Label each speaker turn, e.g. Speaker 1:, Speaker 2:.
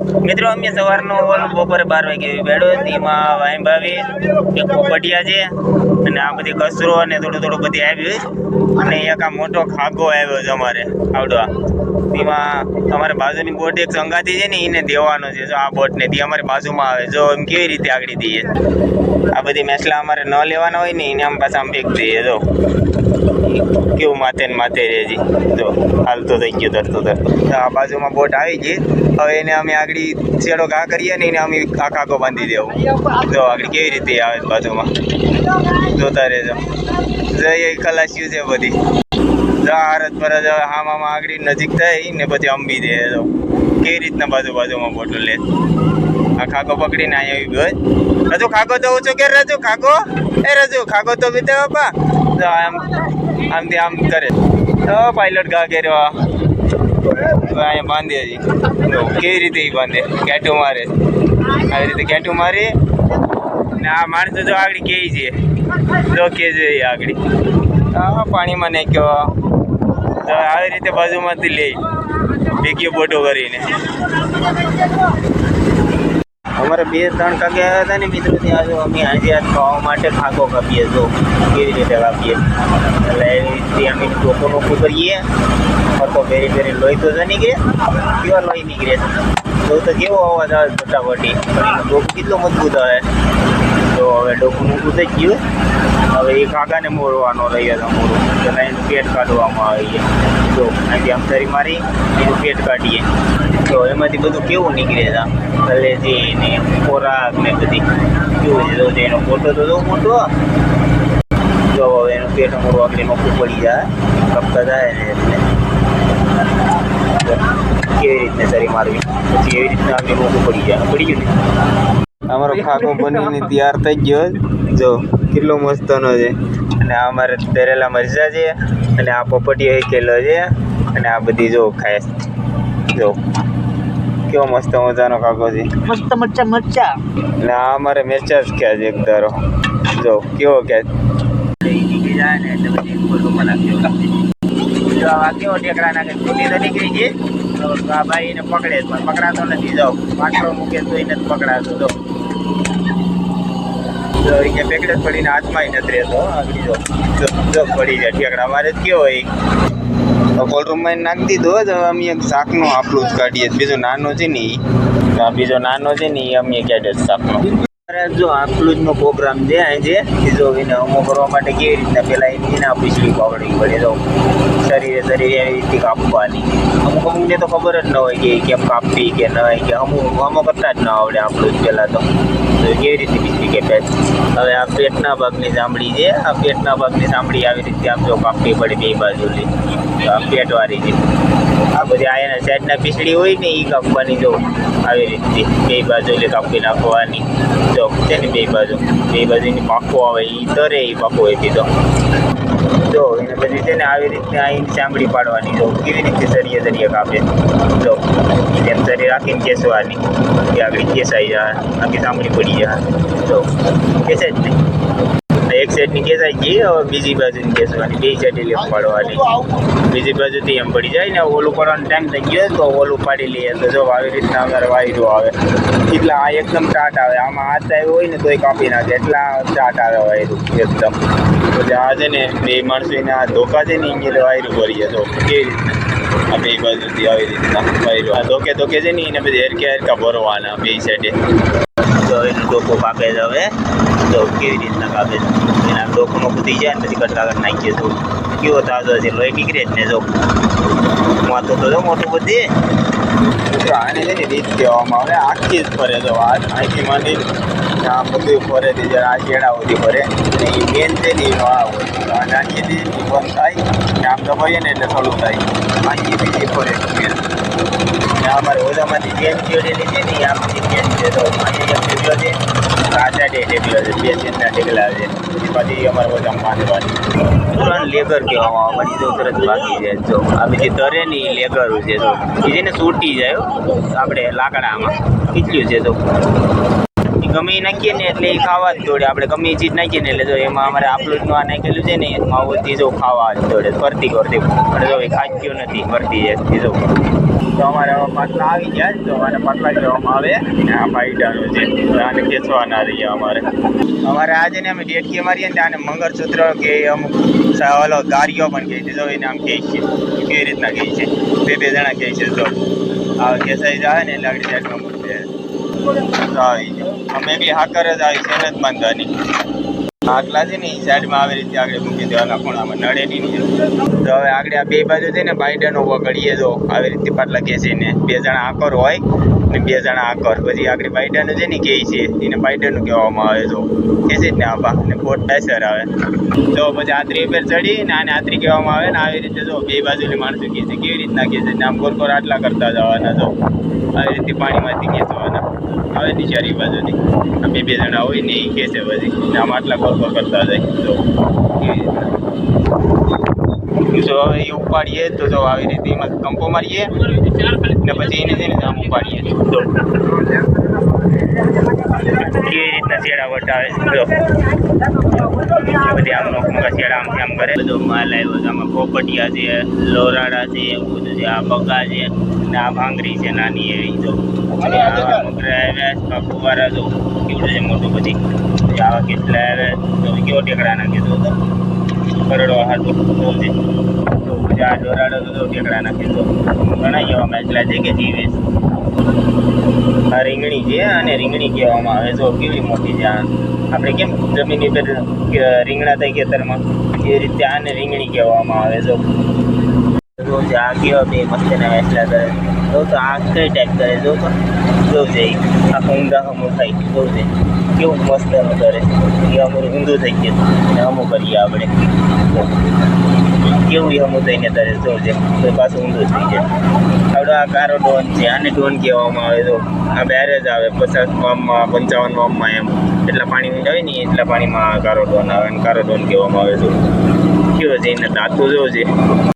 Speaker 1: મિત્રો અમે સવારનો બપોરે 12 વાગે બેડો એમાં વાઈન ભાવી એક પોપટિયા છે અને આ બધી કચરો અને થોડું બધી આવ્યું અને એક આ મોટો ખાગો આવ્યો છે અમારે આવડવા એમાં અમારે બાજુની બોટ એક સંગાતી છે ને એને દેવાનો છે જો આ બોટને તે અમારી બાજુમાં આવે જો એમ કેવી રીતે આગળ દઈએ આ બધી મેસલા અમારે ન લેવાના હોય ને એને આમ પાછા આમ ફેંક દઈએ જો કેવું માથે ને માથે રેજી જો હાલતો થઈ ગયો તરતો આ બાજુમાં બોટ આવી ગઈ હવે એને અમે આગળ છેડો ઘા કરીએ ને એને અમે આ ખાગો બાંધી દેવું જો આગળ કેવી રીતે આવે બાજુમાં જોતા રહેજો જઈ ખલાસ્યું છે બધી આરત પર હામાં આગળ નજીક થાય ને પછી અંબી દે તો કેવી રીતના બાજુમાં બોટલ લે આ ખાગો પકડીને અહીંયા આવી ગયો રજુ ખાગો તો ઓછો કે રજુ ખાગો એ રજુ ખાગો તો બીતે બાપા તો આમથી આમ કરે તો પાયલોટ ઘા કર્યો અહીંયા બાંધે હજી તો કેવી રીતે બાંધે કેટું મારે આવી રીતે કેટું મારી ને આ માણસો જો આગળ કે છે જો કે છે આગળ હા પાણીમાં નાખ્યો આવી રીતે બાજુમાંથી લે ભેગી બોટો કરીને અમારે 2-3 કાગ્યા હતા ને મિત્રો ત્યાં જો અમે આજે ખાવા માટે ખાગો કાપીએ જો કેવી રીતે કાપીએ એટલે એવી રીતે અમે ટોકો નોકું કરીએ તો ફેરી લોહી તો જની કે કેવા લોહી નીકળે તો કેવો અવાજ આવે ફટાફટી ડોકું કેટલો મજબૂત આવે તો હવે ડોકું મૂકું થઈ ગયું હવે એ ખાગાને મોરવાનો રહ્યો હતો મોરું એટલે એનું પેટ કાઢવામાં આવે તો અહીંથી આમ ધરી મારી એનું પેટ કાઢીએ તો એમાંથી બધું કેવું નીકળે છે કલેજી ને ખોરાક ને બધી કેવું છે તો એનો ફોટો તો જો મોટો જો હવે એનું પેટ મોરું આગળ નોખું પડી જાય કપતા જાય ને એટલે કેવી રીતને સરી મારવી પછી એવી રીતના આગળ નોખું પડી ગયું ને અમારો ખાકો બનીને તૈયાર થઈ ગયો જો કેટલો મસ્તનો છે અને આ અમારે તરેલા મરચાં છે અને આ પોપટીયો કેલો છે અને આ બધી જો ખાય જો કેવો મસ્ત મજાનો ખાકો છે
Speaker 2: મસ્ત મરચા
Speaker 1: અને આ અમારે મરચા જ ખાય છે એક ધારો જો કેવો કે આ કેવો ટેકડા નાખે છૂટી તો નીકળી ગઈ આ ભાઈ એને પકડે પણ પકડાતો નથી જાઓ પાટલો મૂકે તો એને જ પકડાતો જો અહીંયા પેકડે પડીને હાથમાં નથી રહેતો આગળ જો પડી જાય ઠેકડા મારે જ કેવો હોય કોલ્ડરૂમમાં નાખી દીધો જ હવે અમે એક શાકનો આપણું જ કાઢીએ બીજો નાનો છે ને બીજો નાનો છે ને એ અમે કાઢીએ શાકનો જો આટલું જ પ્રોગ્રામ છે અહીં છે જો એને અમો કરવા માટે કેવી રીતના પહેલાં એના પીછડી પાવડવી પડે તો શરીરે એવી રીતે કાપવાની અમુકને તો ખબર જ ન હોય કે કેમ કાપવી કે નહીં કે અમુક કરતા જ ન આવડે આપણું જ પહેલાં તો કેવી રીતે પીછડી કે હવે આ પેટના ભાગની ચામડી છે આ પેટના ભાગની ચામડી આવી રીતે આમ જો કાપવી પડે બે બાજુથી આ પેટવાળી છે આ બધી આ એના સાઈડના પીછડી હોય ને એ કાપવાની જો આવી રીતે બે બાજુ કાપી નાખવાની જો છે ને બે બાજુની પાકો આવે એ તરે એ પાકો હોય દીધો જો એને બધી છે ને આવી રીતે અહીં ચામડી પાડવાની જો કેવી રીતે સરિયે કાપે જો તેમ સરી રાખીને કેસવાની કે આગળ કેસાઈ જાય આખી ચામડી પડી જાય જો કેસે જ નહીં એક સાઈડની કેસાઈ ગઈ હવે બીજી બાજુની કેસવાની બે સાઈડે લેમ પાડવાની બીજી બાજુથી એમ પડી જાય ને ઓલું કરવાનો ટાઈમ થઈ ગયો તો ઓલું પાડી લઈએ તો જો આવી રીતના અમારે વાયરો આવે એટલે આ એકદમ ટાટ આવે આમાં હાથ આવ્યો હોય ને તોય કાપી નાખે એટલા ટાટ આવે વાયરું એકદમ તો આ છે ને બે માણસો એને આ ધોકા છે ને એને વાયરું ભરીએ તો કેવી રીતના આ બે બાજુથી આવી રીતના વાયરું આ ધોકે છે ને એને બધી હરકા ભરવાના બે સાઈડે તો એનું ડોકો કાપે છે હવે તો કેવી રીતના કાપે છે એના ડોકોનો કૂદી જાય ને પછી કટકા નાખીએ તો કેવો તાજો છે લોહી નીકળે જ ને જો માથું તો જો મોટું બધી આને છે ને રીત કહેવામાં આવે આખી જ ફરે તો આખી માંડી આ બધું ફરેથી જરા આ શેડા સુધી ફરે અને એ મેન છે ને એનો આ હોય આ નાખીથી બંધ થાય ને આમ દબાવીએ ને એટલે થોડું થાય આખી બીજી ફરે અમારે ઓજામાંથી ચેન ચેડેલી છે ને એ આમ બધી ચેન છે તો અહીંયા ઢેકલો છે કાચા ઢેકલો છે બે ચેનના ઢેકલા છે પછી અમારે ઓજામાં બાંધવાની લેગર કહેવામાં આવે પછી તો તરત ભાગી જાય જો આ બીજી તરે ને એ લેગરું છે તો એ છે ને છૂટી જાય આપણે લાકડામાં ખીચ્યું છે તો ગમે એ નાખીએ ને એટલે એ ખાવા જ દોડે આપણે ગમે એ ચીજ નાખીએ ને એટલે જો એમાં અમારે આપણું જ આ નાખેલું છે ને એમાં બધી જો ખાવા જ દોડે ફરતી અને જો એ ખાચ્યો નથી ફરતી જાય જો તો અમારે આવા પાટલા આવી ગયા છે, તો આને પાટલા કહેવામાં આવે. અને આ પાયડાનો છે, તો આને ખેંચવાના રહીએ અમારે આજે ને અમે ડેટકી મારીએ ને આને મંગળસૂત્ર કે અમુક ઓલો ગારીઓ પણ કહે છે, તો એને આમ કહે છે કેવી રીતના કહે છે, બે જણા કહે છે. તો આ ખેંચાઈ જાય ને એટલે આગળ સાઈડમાં મૂકશે. તો આવી જાઓ, અમે બી હાકર જ આવી છે ને જ બાંધવાની. આટલા છે ને એ સાઈડમાં આવી રીતે આગળ મૂકી દેવાના ખૂણામાં, નડે નહીં. તો હવે આગળ આ બે બાજુ છે ને બાયડાનો વગડીએ, તો આવી રીતે પાટલા ખેંચીને બે જણા આકર હોય ને બે જણા આકર, પછી આગળ બાયડાનું છે ને કહે છે એને બાયડાનું કહેવામાં આવે. તો ખેંચી જ ને આપા ને પોટ ડાયસર આવે. તો પછી આત્રી ઉપર ચડી ને આને આત્રી કહેવામાં આવે ને આવી રીતે જો બે બાજુની માણસો કહે છે કેવી રીતના કહે છે ને આમ કોર આટલા કરતા જવાના. તો આવી રીતે પાણીમાંથી ખેંચવાના આવે ને ચારી બાજુથી બે જણા હોય ને એ ખેંચે પછી ને આમ આટલા કોર કરતા જાય. તો હવે એ ઉપાડીએ તો જો આવી રીતે એમાં કંપો મારીએ ને પછી એને છે ને આમ ઉપાડીએ. તો કેવી રીતના શેડા વટાવે જો બધી આમનો શેડા આમથી આમ કરે. બધો માલ આવ્યો છે, આમાં પોપટિયા છે, લોરાડા છે, એવું બધું છે. આ બગા છે ને આ ભાંગરી છે નાની એવી. જો મગરા આવ્યા ફુવારા જો કેવડું છે મોટું. બધી આવા કેટલા આવ્યા તો કેવો ટેકડા નાખે તો કરડો હાથો તો છે. તો પછી આ ડોરાડો તો ટેકડા નાખે તો ઘણા કહેવામાં એટલા છે કે જીવે. આ રીંગણી છે અને રીંગણી કહેવામાં આવે. જો કેવી મોટી છે. આપણે કેમ જમીનની પર રીંગણા થાય ખેતરમાં એ રીતે આને રીંગણી કહેવામાં આવે. જો આ કેવા બે મસ્ત ના વેસલા કરે. જો તો આ કઈ ટાઈપ કરે જો તો જોવું છે આ ઊંધા હમું થાય. જોવું છે કેવું મસ્ત કરે એ અમારું ઊંધું થઈ ગયું ને હમું કરીએ આપણે. કેવું એ હમું થઈને કરે જોવું છે તો પાછું ઊંધું થઈ જાય. આવડો આ કારો ડોન છે, આને ડોન કહેવામાં આવે. તો આ બેરે જ આવે 50 વામમાં 55 વામમાં એમ એટલા પાણી આવે ને એટલા પાણીમાં કારો ડોન આવે અને કારો ડોન કહેવામાં આવે. તો કેવો છે એને દાંતું જોવું છે.